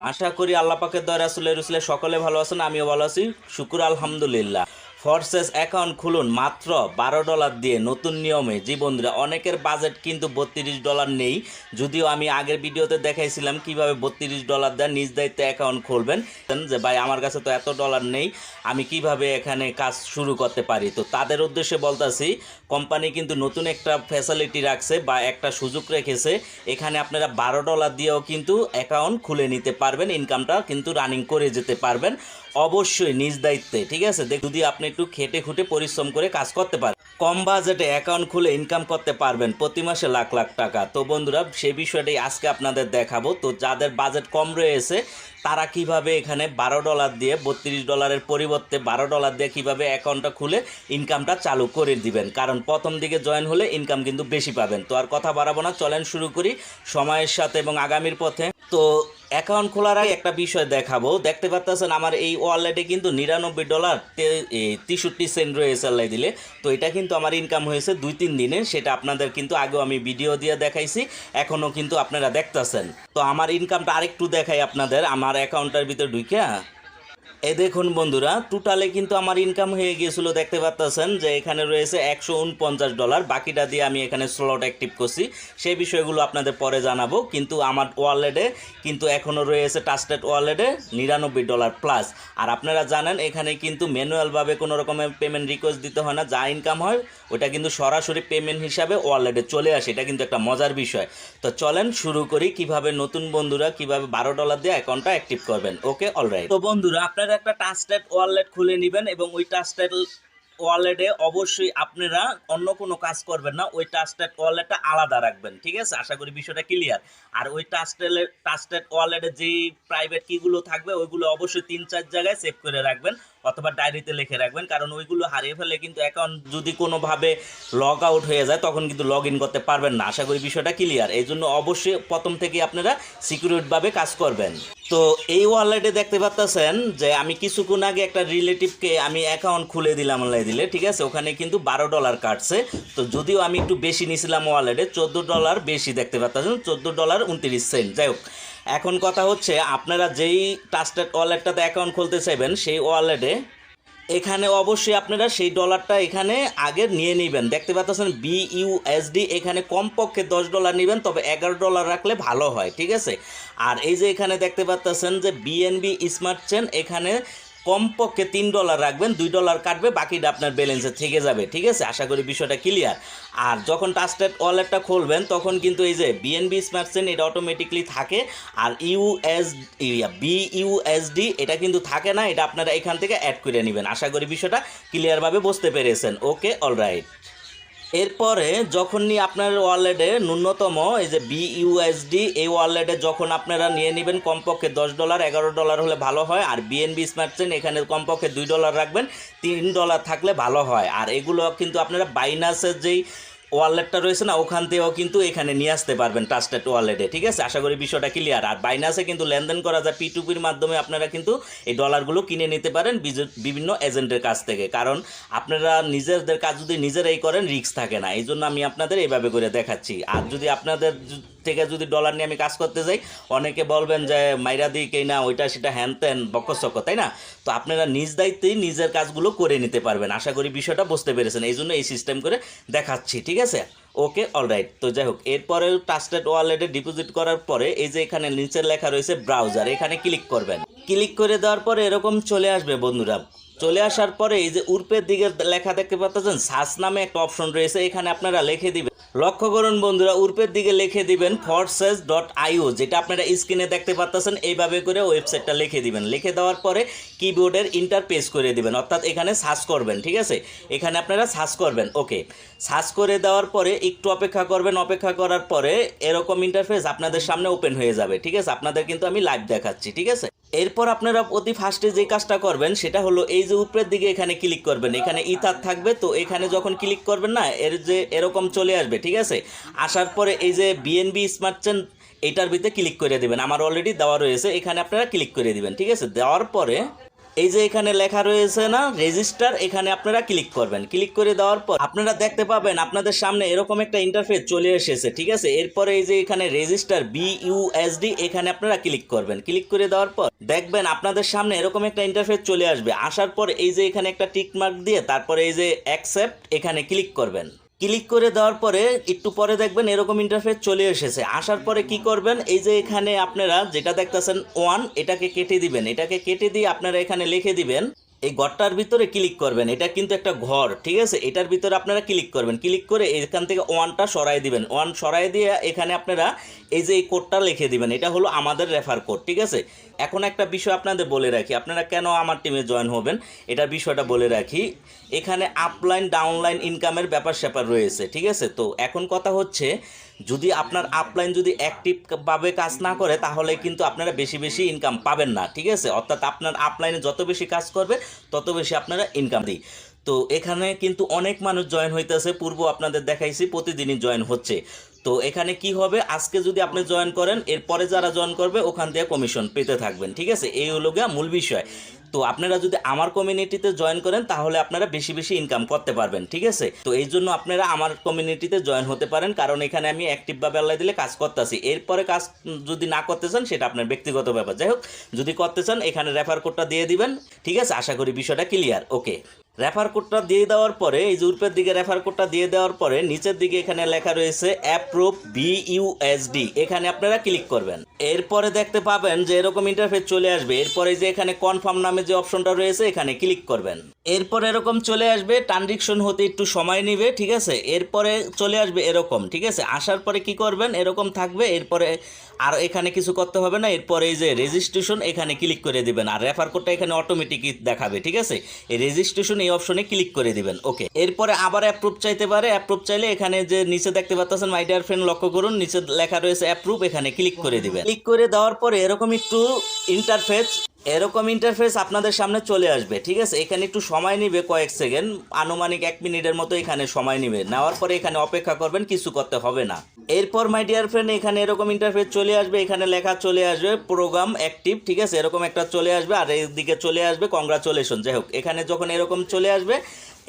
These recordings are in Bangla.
আশা করি আল্লাহ পাকের দয়া রাসূলের রসুলে সকলে ভালো আছেন, আমিও ভালো আছি, শুকুর আলহামদুলিল্লাহ। ফরসেস অ্যাকাউন্ট খুলুন মাত্র $12 দিয়ে নতুন নিয়মে। জি বন্ধুরা, অনেকের বাজেট কিন্তু $32 নেই, যদিও আমি আগের ভিডিওতে দেখাইছিলাম কিভাবে $32 দেয় নিজ দায়িত্বে অ্যাকাউন্ট খুলবেন। যে ভাই আমার কাছে তো এত ডলার নেই, আমি কিভাবে এখানে কাজ শুরু করতে পারি। তো তাদের উদ্দেশ্যে বলতাছি, কোম্পানি কিন্তু নতুন একটা ফ্যাসিলিটি রাখছে বা একটা সুযোগ রেখেছে। এখানে আপনারা $12 দিয়েও কিন্তু অ্যাকাউন্ট খুলে নিতে পারবেন, ইনকামটা কিন্তু রানিং করে যেতে পারবেন, অবশ্যই নিজ দায়িত্বে। ঠিক আছে, যদি আপনি একটু খেটে খুঁটে পরিশ্রম করে কাজ করতে পারেন, কম বাজেটে অ্যাকাউন্ট খুলে ইনকাম করতে পারবেন প্রতি মাসে লাখ লাখ টাকা। তো বন্ধুরা, সেই বিষয়টাই আজকে আপনাদের দেখাবো। তো যাদের বাজেট কম রয়েছে তারা কিভাবে এখানে $12 দিয়ে, $32 পরিবর্তে $12 দিয়ে কিভাবে অ্যাকাউন্টটা খুলে ইনকামটা চালু করে দিবেন। কারণ প্রথম দিকে জয়েন হলে ইনকাম কিন্তু বেশি পাবেন। তো আর কথা বাড়াবো না, চলেন শুরু করি সময়ের সাথে এবং আগামীর পথে। তো অ্যাকাউন্ট খোলার আগে একটা বিষয় দেখাবো। দেখতে পাচ্ছেন আমার এই ওয়ালেটে কিন্তু $99.63 রয়েছে আল্লাহ দিলে। তো এটা কিন্তু আমার ইনকাম হয়েছে 2-3 দিনে, সেটা আপনাদের কিন্তু আগেও আমি ভিডিও দিয়ে দেখাইছি, এখনও কিন্তু আপনারা দেখতেছেন। তো আমার ইনকামটা আরেকটু দেখাই আপনাদের আমার অ্যাকাউন্টের ভিতরে ঢুকে। এই দেখুন বন্ধুরা, টোটালে কিন্তু আমার ইনকাম হয়ে গিয়েছিল, দেখতে পাচ্ছেন যে এখানে রয়েছে $149। বাকিটা দিয়ে আমি এখানে স্লট অ্যাক্টিভ করছি, সেই বিষয়গুলো আপনাদের পরে জানাবো। কিন্তু আমার ওয়ালেটে কিন্তু এখনও রয়েছে ট্রাস্টেড ওয়ালেটে $99 প্লাস। আর আপনারা জানেন এখানে কিন্তু ম্যানুয়ালভাবে কোনো রকমের পেমেন্ট রিকোয়েস্ট দিতে হয় না, যা ইনকাম হয় ওটা কিন্তু সরাসরি পেমেন্ট হিসাবে ওয়ালেটে চলে আসে। এটা কিন্তু একটা মজার বিষয়। তো চলেন শুরু করি কিভাবে নতুন বন্ধুরা কিভাবে $12 দিয়ে অ্যাকাউন্টটা অ্যাক্টিভ করবেন। ওকে, অলরাইট। তো বন্ধুরা, আপনারা একটা ট্রাস্টেড ওয়ালেট খুলে নেবেন এবং ওই ট্রাস্টেড ওয়ালেটে অবশ্যই আপনারা অন্য কোনো কাজ করবেন না, ওই ট্রাস্টেড ওয়ালেটটা আলাদা রাখবেন। ঠিক আছে, আশা করি বিষয়টা ক্লিয়ার। আর ওই ট্রাস্টেড ওয়ালেটে যেই প্রাইভেট কিগুলো থাকবে ওইগুলো অবশ্যই 3-4 জায়গায় সেভ করে রাখবেন অথবা ডায়েরিতে লিখে রাখবেন, কারণ ওইগুলো হারিয়ে ফেলে কিন্তু অ্যাকাউন্ট যদি কোনোভাবে লগ আউট হয়ে যায় তখন কিন্তু লগ ইন করতে পারবেন না। আশা করি বিষয়টা ক্লিয়ার। এই জন্য অবশ্যই প্রথম থেকে আপনারা সিকিউরিটভাবে কাজ করবেন। তো এই ওয়ালেটে দেখতে পাচ্ছেন যে আমি কিছুক্ষণ আগে একটা রিলেটিভকে আমি অ্যাকাউন্ট খুলে দিলাম অনলাইন দিলে। ঠিক আছে, ওখানে কিন্তু $12 কাটছে। তো যদিও আমি একটু বেশি নিয়েছিলাম ওয়ালেটে, $14 বেশি, দেখতে পাচ্ছেন $14.29। যাই হোক, এখন কথা হচ্ছে আপনারা যেই ট্রাস্টেড ওয়ালেটটাতে অ্যাকাউন্ট খুলতে চাইবেন সেই ওয়ালেটে এখানে অবশ্যই আপনারা সেই ডলারটা এখানে আগে নিয়ে নেবেন। দেখতে পাচ্ছেন BUSD, এখানে কমপক্ষে $10 নেবেন, তবে $11 রাখলে ভালো হয়। ঠিক আছে, আর এই যে এখানে দেখতে পাচ্ছেন যে BNB স্মার্ট চেন, এখানে কমপক্ষে $3 রাখবেন, $2 কাটবে, বাকিটা আপনার ব্যালেন্সে থেকে যাবে। ঠিক আছে, আশা করি বিষয়টা ক্লিয়ার। আর যখন ট্রাস্টেড ওয়ালেটটা খুলবেন তখন কিন্তু এই যে BNB স্মার্ট চেন এটা অটোমেটিকলি থাকে, আর BUSD এটা কিন্তু থাকে না, এটা আপনারা এখান থেকে অ্যাড করে নেবেন। আশা করি বিষয়টা ক্লিয়ারভাবে বুঝতে পেরেছেন। ওকে, অলরাইট। এরপরে যখন আপনার ওয়ালেটে ন্যূনতম এই যে BUSD, এই ওয়ালেটে যখন আপনারা নিয়ে নেবেন কমপক্ষে $10, $11 হলে ভালো হয়। আর BNB স্মার্ট চেন এখানে কমপক্ষে $2 রাখবেন, $3 থাকলে ভালো হয়। আর এগুলো কিন্তু আপনারা বাইনাসের যেই ওয়ালেটটা রয়েছে না ওখান থেকেও কিন্তু এখানে নিয়ে আসতে পারবেন ট্রাস্টেড ওয়ালেটে। ঠিক আছে, আশা করি বিষয়টা ক্লিয়ার। আর বাইনাসে কিন্তু লেনদেন করা যায় P2Pর মাধ্যমে, আপনারা কিন্তু এই ডলারগুলো কিনে নিতে পারেন বিভিন্ন এজেন্টের কাছ থেকে, কারণ আপনারা নিজেদের কাজ যদি নিজেরাই করেন রিস্ক থাকে না। এই জন্য আমি আপনাদের এইভাবে করে দেখাচ্ছি। আর যদি আপনাদের থেকে যদি ডলার নিয়ে আমি কাজ করতে যাই, অনেকে বলবেন যে মাইরা দিই কেই না, ওইটা সেটা হ্যান ত্যান বকসক, তাই না? তো আপনারা নিজ দায়িত্বেই নিজের কাজগুলো করে নিতে পারবেন। আশা করি বিষয়টা বুঝতে পেরেছেন, এই জন্য এই সিস্টেম করে দেখাচ্ছি। ঠিক আছে, ওকে, অলরাইট। তো যাই হোক, এরপরে ট্রাস্টেড ওয়ালেটে ডিপোজিট করার পরে এই যে এখানে নিচে লেখা রয়েছে ব্রাউজার, এখানে ক্লিক করবেন। ক্লিক করে দেওয়ার পরে এরকম চলে আসবে বন্ধুরা। চলে আসার পরে এই যে উপরের দিকে লেখা দেখতে পাচ্ছেন সার্চ নামে একটা অপশন রয়েছে, এখানে আপনারা লিখে দিবেন, লক্ষ্য করুন বন্ধুরা, উপরের দিকে লিখে দিবেন Forsage.io, যেটা আপনারা স্ক্রিনে দেখতে পাচ্ছেন। এইভাবে করে ওয়েবসাইটটা লিখে দিবেন। লিখে দেওয়ার পরে কিবোর্ডের ইন্টারপেজ করে দিবেন, অর্থাৎ এখানে সার্চ করবেন। ঠিক আছে, এখানে আপনারা সার্চ করবেন। ওকে, সার্চ করে দেওয়ার পরে একটু অপেক্ষা করবেন। অপেক্ষা করার পরে এরকম ইন্টারফেস আপনাদের সামনে ওপেন হয়ে যাবে। ঠিক আছে, আপনাদের কিন্তু আমি লাইভ দেখাচ্ছি। ঠিক আছে, এরপর আপনারা অতি ফার্স্টে যে কাজটা করবেন সেটা হলো এই যে উপরের দিকে এখানে ক্লিক করবেন, এখানে ইথার থাকবে। তো এখানে যখন ক্লিক করবেন না, এর যে এরকম চলে আসবে। ঠিক আছে, আসার পরে এই যে BNB স্মার্ট চেন এটার ভিতরে ক্লিক করে দেবেন। আমার অলরেডি দেওয়া রয়েছে, এখানে আপনারা ক্লিক করে দিবেন। ঠিক আছে, দেওয়ার পরে এই যে এখানে লেখা রয়েছে না রেজিস্টার, এখানে আপনারা ক্লিক করবেন। ক্লিক করে দেওয়ার পর আপনারা দেখতে পাবেন আপনাদের সামনে এরকম একটা ইন্টারফেস চলে এসেছে, ঠিক আছে। এরপরে এই যে এখানে রেজিস্টার বিইউএসডি এখানে আপনারা ক্লিক করবেন। ক্লিক করে দেওয়ার পর দেখবেন আপনাদের সামনে এরকম একটা ইন্টারফেস চলে আসবে। আসার পর এই যে এখানে একটা টিক মার্ক দিয়ে তারপরে এই যে অ্যাকসেপ্ট এখানে ক্লিক করবেন। ক্লিক করে দেওয়ার পরে একটু পরে দেখবেন এরকম ইন্টারফেস চলে এসেছে। আসার পরে কি করবেন, এই যে এখানে আপনারা যেটা দেখতেছেন 1 এটাকে কেটে দিবেন। এটাকে কেটে দিয়ে আপনারা এখানে লিখে দিবেন, এই ঘরটার ভিতরে ক্লিক করবেন। এটা কিন্তু একটা ঘর, ঠিক আছে। এটার ভিতরে আপনারা ক্লিক করবেন। ক্লিক করে এখান থেকে 1টা সরাই দিবেন। 1 সরাই দিয়ে এখানে আপনারা এই যে এই কোডটা লিখে দিবেন। এটা হলো আমাদের রেফার কোড, ঠিক আছে। এখন একটা বিষয় আপনাদের বলে রাখি, আপনারা কেন আমার টিমে জয়েন হবেন এটার বিষয়টা বলে রাখি। এখানে আপলাইন ডাউনলাইন ইনকামের ব্যাপার স্যাপার রয়েছে, ঠিক আছে। তো এখন কথা হচ্ছে, যদি আপনার আপলাইন যদি অ্যাক্টিভভাবে কাজ না করে তাহলে কিন্তু আপনারা বেশি বেশি ইনকাম পাবেন না, ঠিক আছে। অর্থাৎ আপনার আপলাইনে যত বেশি কাজ করবে তত বেশি আপনারা ইনকাম দিই। তো এখানে কিন্তু অনেক মানুষ জয়েন হইতেছে, পূর্ব আপনাদের দেখাইছি প্রতিদিনই জয়েন হচ্ছে। তো এখানে কি হবে, আজকে যদি আপনি জয়েন করেন এরপরে যারা জয়েন করবে ওখান থেকে কমিশন পেতে থাকবেন, ঠিক আছে। এই হলো গিয়া মূল বিষয়। তো আপনারা যদি আমার কমিউনিটিতে জয়েন করেন তাহলে আপনারা বেশি বেশি ইনকাম করতে পারবেন, ঠিক আছে। তো এই জন্য আপনারা আমার কমিউনিটিতে জয়েন হতে পারেন, কারণ এখানে আমি অ্যাক্টিভভাবে আল্লাহ দিলে কাজ করতেছি। এরপরে কাজ যদি না করতে চান সেটা আপনার ব্যক্তিগত ব্যাপার। যাই হোক, যদি করতে চান এখানে রেফার কোডটা দিয়ে দিবেন, ঠিক আছে। আশা করি বিষয়টা ক্লিয়ার। ওকে, রেফার কোডটা দিয়ে দেওয়ার পরে এই যে উপরের দিকে রেফার কোডটা দিয়ে দেওয়ার পরে নিচের দিকে এখানে লেখা রয়েছে অ্যাপ্রুভ বিইউএসডি, এখানে আপনারা ক্লিক করবেন। এরপরে দেখতে পাবেন যে এরকম ইন্টারফেস চলে আসবে। এরপরে যে এখানে কনফার্ম নামে যে অপশনটা রয়েছে এখানে ক্লিক করবেন। এরপর এরকম চলে আসবে, ট্রানজেকশন হতে একটু সময় নেবে, ঠিক আছে। এরপরে চলে আসবে এরকম, ঠিক আছে। আসার পরে কি করবেন, এরকম থাকবে। এরপরে আর এখানে কিছু করতে হবে না। এরপরে এই যে রেজিস্ট্রেশন এখানে ক্লিক করে দিবেন, আর রেফার কোডটা এখানে অটোমেটিক দেখাবে, ঠিক আছে। এই রেজিস্ট্রেশন এই অপশনে ক্লিক করে দিবেন। ওকে, এরপরে আবার অ্যাপ্রুভ চাইতে পারে। অ্যাপ্রুভ চাইলে এখানে যে নিচে দেখতে পাচ্ছেন মাই ডিয়ার ফ্রেন্ড, লক্ষ্য করুন নিচে লেখা রয়েছে অ্যাপ্রুভ, এখানে ক্লিক করে দিবেন। ক্লিক করে দেওয়ার পরে এরকম একটু ইন্টারফেস আপনাদের সামনে চলে আসবে, ঠিক আছে। এখানে একটু সময় নেবে, কয়েক সেকেন্ড, আনুমানিক 1 মিনিটের মতো এখানে সময় নেবে। নেওয়ার পরে এখানে অপেক্ষা করবেন, কিছু করতে হবে না। এরপর মাই ডিয়ার ফ্রেন্ড এখানে এরকম ইন্টারফেস চলে আসবে। এখানে লেখা চলে আসবে প্রোগ্রাম অ্যাক্টিভ, ঠিক আছে। এরকম একটা চলে আসবে, আর এইদিকে চলে আসবে কংগ্রাচুলেশন। যাই হোক, এখানে যখন এরকম চলে আসবে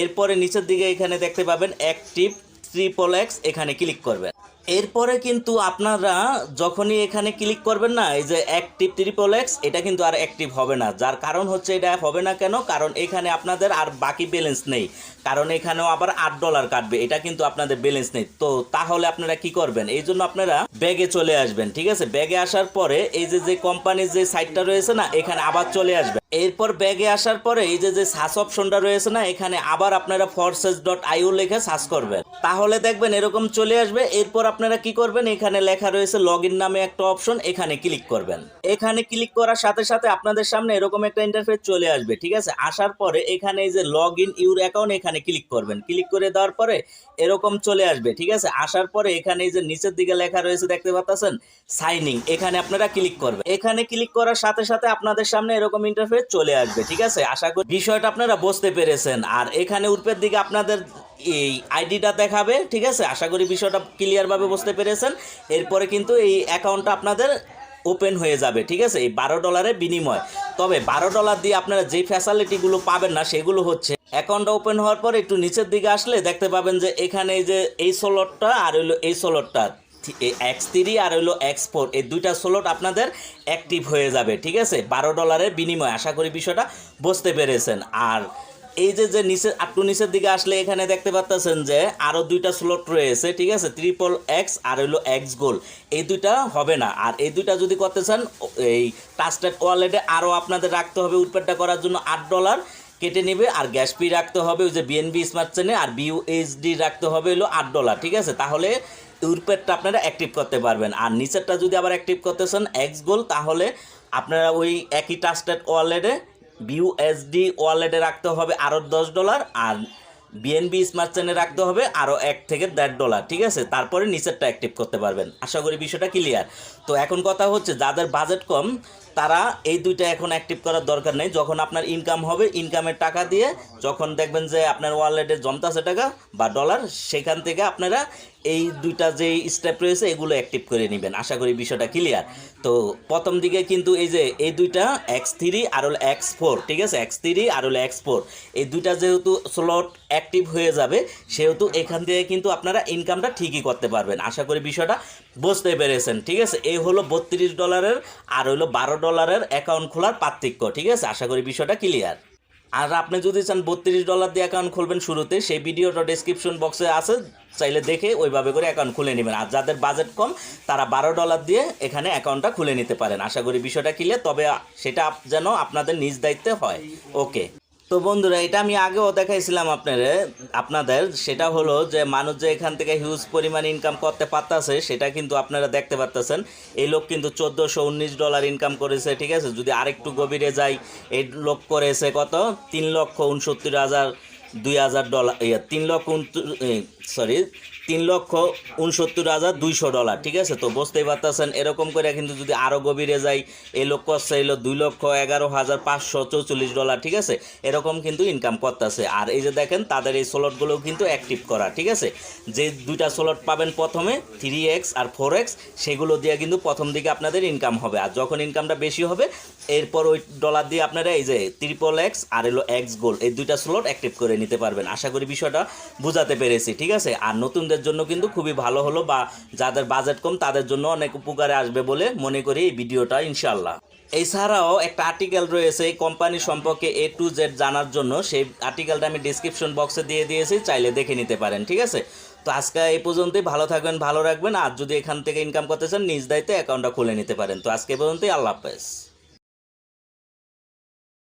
এরপরে নিচের দিকে এখানে দেখতে পাবেন অ্যাক্টিভ XXX, এখানে ক্লিক করবেন। এরপরে কিন্তু আপনারা যখনই এখানে ক্লিক করবেন না, এই যে অ্যাক্টিভ XXX এটা কিন্তু আর অ্যাক্টিভ হবে না। যার কারণ হচ্ছে এটা হবে না কেন, কারণ এখানে আপনাদের আর বাকি ব্যালেন্স নেই, কারণ এখানেও আবার $8 কাটবে, এটা কিন্তু আপনাদের ব্যালেন্স নেই। তো তাহলে আপনারা কি করবেন, এই জন্য আপনারা ব্যাগে চলে আসবেন, ঠিক আছে। ব্যাগে আসার পরে এই যে কোম্পানির যে সাইটটা রয়েছে না এখানে আবার চলে আসবে। এরপর ব্যাগে আসার পরে এই যে সার্চ অপশনটা রয়েছে না এখানে আবার আপনারা Forsage.i লিখে সার্চ করবেন, তাহলে দেখবেন এরকম চলে আসবে। এরপর আপনারা কি করবেন, এখানে লেখা রয়েছে লগইন নামে একটা অপশন, এখানে ক্লিক করবেন। এখানে ক্লিক করার সাথে সাথে আপনাদের সামনে এরকম একটা ইন্টারফেস চলে আসবে, ঠিক আছে। আসার পরে এখানে এই যে লগইন ইউর অ্যাকাউন্ট এখানে ক্লিক করবেন। ক্লিক করে দেওয়ার পরে এরকম চলে আসবে, ঠিক আছে। আসার পরে এখানে এই যে নিচের দিকে লেখা রয়েছে দেখতে পাচ্ছেন সাইনিং, এখানে আপনারা ক্লিক করবেন। এখানে ক্লিক করার সাথে সাথে আপনাদের সামনে এরকম ইন্টারফেস চলে আসবে, ঠিক আছে। আশা করি বিষয়টা আপনারা বুঝতে পেরেছেন। আর এখানে উপরের দিকে আপনাদের এই আইডিটা দেখাবে, ঠিক আছে। আশা করি বিষয়টা ক্লিয়ারভাবে বুঝতে পেরেছেন। এরপরে কিন্তু এই অ্যাকাউন্টটা আপনাদের ওপেন হয়ে যাবে, ঠিক আছে, এই $12 বিনিময়। তবে $12 দিয়ে আপনারা যে ফ্যাসিলিটিগুলো পাবেন না সেগুলো হচ্ছে, অ্যাকাউন্টটা ওপেন হওয়ার পর একটু নিচের দিকে আসলে দেখতে পাবেন যে এখানে এই যে এই স্লটটা আর হইলো এই স্লটটা X3 আর হইলো X4, এই দুইটা স্লট আপনাদের অ্যাক্টিভ হয়ে যাবে, ঠিক আছে, $12 বিনিময়। আশা করি বিষয়টা বুঝতে পেরেছেন। আর এই যে নিচে একটু নিচের দিকে আসলে এখানে দেখতে পাচ্ছেন যে আরও দুইটা স্লট রয়েছে, ঠিক আছে, XXX আর হইলো X গোল, এই দুইটা হবে না। আর এই দুইটা যদি করতে চান এই ট্রাস্টেড ওয়ালেটে আরও আপনাদের রাখতে হবে, উৎপাদটা করার জন্য $8 কেটে নেবে। আর গ্যাস ফি রাখতে হবে ওই যে BNB স্মার্ট চেনে, আর BUSD রাখতে হবে হলো $8, ঠিক আছে। তাহলে উইপেডটা আপনারা অ্যাক্টিভ করতে পারবেন। আর নিচেরটা যদি আবার অ্যাক্টিভ করতে চান X গোল, তাহলে আপনারা ওই একই ট্রাস্টেড ওয়ালেটে BUSD ওয়ালেটে রাখতে হবে আরও $10, আর BNB স্মার্ট চেনে রাখতে হবে আরও $1 থেকে $1.5, ঠিক আছে। তারপরে নিচেরটা অ্যাক্টিভ করতে পারবেন। আশা করি বিষয়টা ক্লিয়ার। তো এখন কথা হচ্ছে যাদের বাজেট কম তারা এই দুইটা এখন অ্যাক্টিভ করার দরকার নেই। যখন আপনার ইনকাম হবে, ইনকামের টাকা দিয়ে যখন দেখবেন যে আপনার ওয়ালেটে জমতাছে টাকা বা ডলার, সেখান থেকে আপনারা এই দুইটা যে স্টেপ রয়েছে এগুলো অ্যাক্টিভ করে নেবেন। আশা করি বিষয়টা ক্লিয়ার। তো প্রথম দিকে কিন্তু এই যে এই দুইটা X3 আর হলো X4, ঠিক আছে, X3 আর হলো X4, এই দুইটা যেহেতু স্লট অ্যাক্টিভ হয়ে যাবে সেহেতু এখান থেকে কিন্তু আপনারা ইনকামটা ঠিকই করতে পারবেন। আশা করি বিষয়টা বুঝতে পেরেছেন, ঠিক আছে। এই হলো $32 আর হলো $12 অ্যাকাউন্ট খোলার পার্থক্য, ঠিক আছে। আশা করি বিষয়টা ক্লিয়ার। আর আপনি যদি চান $32 দিয়ে অ্যাকাউন্ট খুলবেন শুরুতে, সেই ভিডিওটা ডেসক্রিপশন বক্সে আছে, চাইলে দেখে ওইভাবে করে অ্যাকাউন্ট খুলে নেবেন। আর যাদের বাজেট কম তারা $12 দিয়ে এখানে অ্যাকাউন্টটা খুলে নিতে পারেন। আশা করি বিষয়টা ক্লিয়ার, তবে সেটা যেন আপনাদের নিজ দায়িত্বে হয়। ওকে, তো বন্ধুরা এটা আমি আগেও দেখাইছিলাম আপনাদের, সেটা হলো যে মানুষ যে এখান থেকে হিউজ পরিমাণ ইনকাম করতে পারতেছে সেটা কিন্তু আপনারা দেখতে পারতেছেন। এই লোক কিন্তু $1419 ইনকাম করেছে, ঠিক আছে। যদি আরেকটু গভীরে যাই, এই লোক করেছে কত, $3,69,200, ঠিক আছে। তো বুঝতেই পারতেছেন, এরকম করে কিন্তু যদি আরও গভীরে যাই, এই লোক করছে হলো $2,11,544, ঠিক আছে। এরকম কিন্তু ইনকাম করতেছে। আর এই যে দেখেন তাদের এই স্লটগুলোও কিন্তু অ্যাক্টিভ করা, ঠিক আছে। যে দুইটা স্লট পাবেন প্রথমে 3x আর 4x, সেগুলো দিয়ে কিন্তু প্রথম দিকে আপনাদের ইনকাম হবে। আর যখন ইনকামটা বেশি হবে এরপর ওই ডলার দিয়ে আপনারা এই যে XXX আর হলো X গোল্ড, এই দুইটা স্লট অ্যাক্টিভ করে নিতে পারবেন। আশা করি বিষয়টা বোঝাতে পেরেছি, ঠিক আছে। আর নতুনদের জন্য কিন্তু খুবই ভালো হলো, বা যাদের বাজেট কম তাদের জন্য অনেক উপকারে আসবে বলে মনে করি এই ভিডিওটা, ইনশাল্লাহ। এছাড়াও একটা আর্টিকেল রয়েছে এই কোম্পানি সম্পর্কে A to Z জানার জন্য, সেই আর্টিকেলটা আমি ডিসক্রিপশন বক্সে দিয়ে দিয়েছি, চাইলে দেখে নিতে পারেন, ঠিক আছে। তো আজকে এই পর্যন্তই। ভালো থাকবেন, ভালো রাখবেন। আর যদি এখান থেকে ইনকাম করতে চান নিজ দায়িত্বে অ্যাকাউন্টটা খুলে নিতে পারেন। তো আজকে এই পর্যন্তই, আল্লাহ হাফেজ।